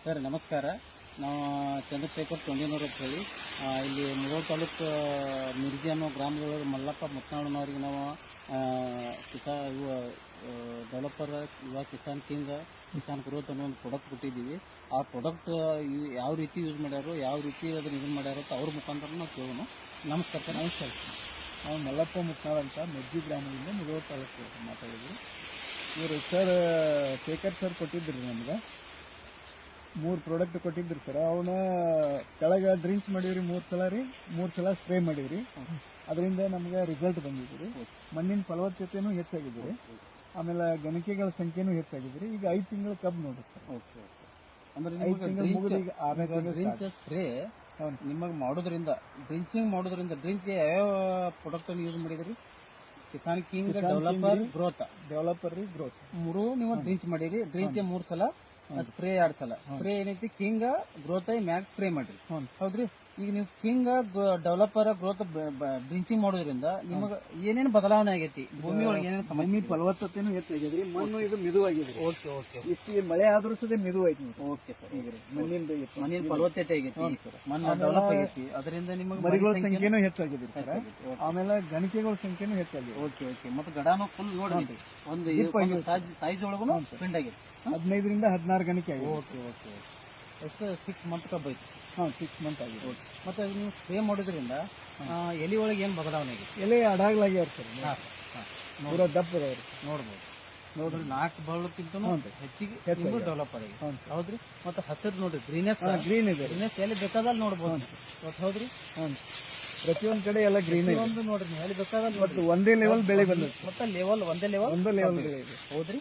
Sir ನಮಸ್ಕಾರ. ನಾವು ಚಂದ್ರಶೇಖರ್ ತೊಂಡಿನೂರು ಅಂತ ಹೇಳಿ ಇಲ್ಲಿ ಮುಧೋಳ ತಾಲೂಕು ಮಿರ್ಜಿ ಅನ್ನೋ ಗ್ರಾಮದೊಳಗೆ ಮಲ್ಲಪ್ಪ ಮುತ್ನಾಳನವ್ರಿಗೆ ನಾವು ಡೆವಲಪರ್ ಯುವ ಕಿಸಾನ್ ಕಿಂಗ್ ಕಿಸಾನ್ ಗ್ರೋತ್ ಅನ್ನೋ ಒಂದು ಪ್ರಾಡಕ್ಟ್ ಕೊಟ್ಟಿದ್ದೀವಿ. ಆ ಪ್ರಾಡಕ್ಟ್ ಯಾವ ರೀತಿ ಯೂಸ್ ಮಾಡ್ಯಾರೋ, ಯಾವ ರೀತಿ ಅದನ್ನು ಯೂಸ್ ಮಾಡ್ಯಾರೋ ಅಂತ ಅವ್ರ ಮುಖಾಂತರ ನಾವು ಕೇಳೋಣ. ನಮಸ್ಕಾರ ಸರ್. ನಮಸ್ಕಾರ. ನಾವು ಮಲ್ಲಪ್ಪ ಮುತ್ನಾಳ್ ಅಂತ ಮಿರ್ಜಿ ಗ್ರಾಮದಿಂದ ಮುಧೋಳ ತಾಲೂಕು ಮಾತಾಡಿದ್ವಿ. ಇವರು ಸರ್ ಶೇಖರ್ ಸರ್ ಕೊಟ್ಟಿದ್ರಿ ನಮ್ಗೆ 3 ಪ್ರಾಡಕ್ಟ್ ಕೊಟ್ಟಿದ್ರಿ ಸರ್. ಅವನ್ನ ಕೆಳಗೆ ಡ್ರಿಂಕ್ಸ್ ಮಾಡಿವ್ರಿ 3 ಸಲ ರೀ, 3 ಸಲ ಸ್ಪ್ರೇ ಮಾಡಿವ್ರಿ. ಅದರಿಂದ ನಮ್ಗೆ ರಿಸಲ್ಟ್ ಬಂದಿದ್ರಿ. ಮಣ್ಣಿನ ಫಲವತ್ತತೆನೂ ಹೆಚ್ಚಾಗಿದ್ರಿ, ಆಮೇಲೆ ಗಣಿಕೆಗಳ ಸಂಖ್ಯೆನೂ ಹೆಚ್ಚಾಗಿದ್ರಿ. ಈಗ 5 ತಿಂಗಳ ಕಬ್ಬು ನೋಡ್ರಿ ಸರ್. Okay okay. ಅಂದ್ರೆ 5 ತಿಂಗಳು ಮುಗಿದು ಈಗ 6ನೇ ತಿಂಗಳು ಸ್ಪ್ರೇ ನಿಮಗೆ ಮಾಡೋದ್ರಿಂದ ಡ್ರಿಂಚಿಂಗ್ ಮಾಡೋದ್ರಿಂದ ಡ್ರಿಂಚ್ ಯಾವ ಪ್ರಾಡಕ್ಟ್ ಯೂಸ್ ಮಾಡಿದ್ರಿ? ಕಿಸಾನ್ ಕಿಂಗ್, ಡೆವಲಪರ್, ಗ್ರೋತ್ ಮೂರು ನೀವು ಡ್ರಿಂಚ್ ಮಾಡಿರಿ. ಡ್ರಿಂಚ್ 3 ಸಲ, ಸ್ಪ್ರೇ 2 ಸಲ. ಸ್ಪ್ರೇ ಏನೈತಿ ಕಿಂಗ್ ಗ್ರೋತ್ ಮ್ಯಾಗ್ ಸ್ಪ್ರೇ ಮಾಡ್ರಿ. ಹೌದ್ರಿ. ಈಗ ನೀವು ಕಿಂಗ್ ಡೆವಲಪರ್ ಗ್ರೋತ್ ಡ್ರಿಂಚಿಂಗ್ ಮಾಡೋದ್ರಿಂದ ನಿಮಗೆ ಏನೇನು ಬದಲಾವಣೆ ಆಗೈತಿ? ಭೂಮಿ ಒಳಗೆ ಏನೇನು ಭೂಮಿ ಫಲವತ್ತತೆನೂ ಹೆಚ್ಚಾಗಿದ್ರಿ, ಮಣ್ಣು ಇದು ಮಿದುವಾಗಿದ್ರಿ. Okay okay. ಇಷ್ಟು ಮಳೆ ಆದ್ರೂ ಸಹ ಮಿದುವಾಯ್ತು. Okay sir. ಈಗ ಮಣ್ಣಿನ ಫಲವತ್ತತೆ ಆಗೈತಿ, ಮಣ್ಣು ಡೆವಲಪ್ ಆಗೈತಿ. ಅದರಿಂದ ನಿಮಗೆ ಮರಿಗಳ ಸಂಖ್ಯೆನೂ ಹೆಚ್ಚಾಗಿದ್ರಿ ಸರ್. ಆಮೇಲೆ ಗಣಿಕೆಗಳ ಸಂಖ್ಯೆನೂ ಹೆಚ್ಚಾಗಿದೆ. Okay okay. ಮತ್ತೆ ಗಡಾನು ಫುಲ್ ನೋಡಿ ಒಂದು ಸೈಜ್ ಒಳಗೂ ಪ್ರಿಂಟ್ ಆಗೈತಿ. 15 ರಿಂದ 16 ಗಣಿಕೆ ಆಗಿದೆ. Okay okay. ಎಷ್ಟು 6 ಮಂತ್ ಕಬ್ಬ ಐತಿ? 6 ಮಂತ್ ಆಗಿದೆ. ಓಕೆ. ಮತ್ತೆ ನೀವು ಸ್ಪ್ರೇ ಮಾಡೋದ್ರಿಂದ ಎಲೆ ಒಳಗೆ ಏನು ಬದಲಾವಣೆ ಆಗೈತಿ? ಎಲೆ ಅಡಾಗ್ಲಾಗ್ಯಾರ ಸರ್. ಪೂರ ದಪ್ಪ ಅದಾವ್ರಿ. ನೋಡ್ಬೋದು. ನೋಡ್ರಿ 4 ಬಳ್ಳಕ್ಕಿಂತ ಹೆಚ್ಚಿಗೆ ಡೆವಲಪ್ ಆಗಿದೆ. ಹೌದ್ರಿ. ಮತ್ತೆ ಹಸಿರು ನೋಡ್ರಿ, ಗ್ರೀನೆಸ್ ಇದೆ. ಗ್ರೀನೆಸ್ ಎಲ್ಲಿ ಬೇಕಾದಲ್ಲಿ ನೋಡ್ಬೋದು. ಹೌದ್ರಿ. ಪ್ರತಿಯೊಂದು ಕಡೆ ಎಲ್ಲ ಗ್ರೀನ್ ಒಂದು ನೋಡ್ರಿ, ಎಲ್ಲಿ ಬೇಕಾದಲ್ಲಿ ಮತ್ತು ಒಂದೇ ಲೆವೆಲ್ ಬೆಳೆ ಬಂದದ್ದು. ಮತ್ತೆ ಒಂದೇ ಲೆವೆಲ್ ಬೆಳೆ ಇದೆ. ಹೌದ್ರಿ.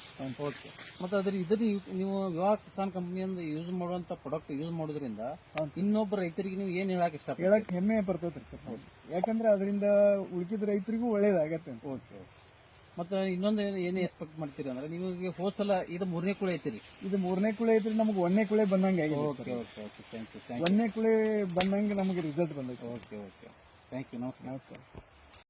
ಓಕೆ. ಮತ್ತೆ ಇದ್ರ ನೀವು ಯುವ ಕಿಸಾನ್ ಕಂಪನಿಯಿಂದ ಯೂಸ್ ಮಾಡುವಂತ ಪ್ರಾಡಕ್ಟ್ ಯೂಸ್ ಮಾಡೋದ್ರಿಂದ ಇನ್ನೊಬ್ಬ ರೈತರಿಗೆ ನೀವು ಏನ್ ಹೇಳಕ್ ಇಷ್ಟ? ಹೇಳಕ್ ಹೆಮ್ಮೆ ಬರ್ತೈತ್ರಿ ಸರ್. ಯಾಕಂದ್ರೆ ಅದರಿಂದ ಉಳಿಕಿದ ರೈತರಿಗೂ ಒಳ್ಳೇದಾಗತ್ತೆ. Okay okay. ಮತ್ತೆ ಇನ್ನೊಂದು ಏನು ಎಕ್ಸ್ಪೆಕ್ಟ್ ಮಾಡ್ತೀರಿ ಅಂದ್ರೆ, ನಿಮಗೆ ಹೋದ ಸಲ ಇದು 3ನೇ ಕುಳೆ ಐತಿರಿ. ಇದು 3ನೇ ಕುಳೆ ಐತ್ರಿ. ನಮ್ಗೆ 1ನೇ ಕುಳೆ ಬಂದಂಗೆ ಆಗಿದೆ. Okay okay okay. Thank you. 1ನೇ ಕುಳೆ ಬಂದಂಗೆ ನಮಗೆ ರಿಸಲ್ಟ್ ಬಂದೈತೆ. Okay okay. Thank you. ನಮಸ್ಕಾರ.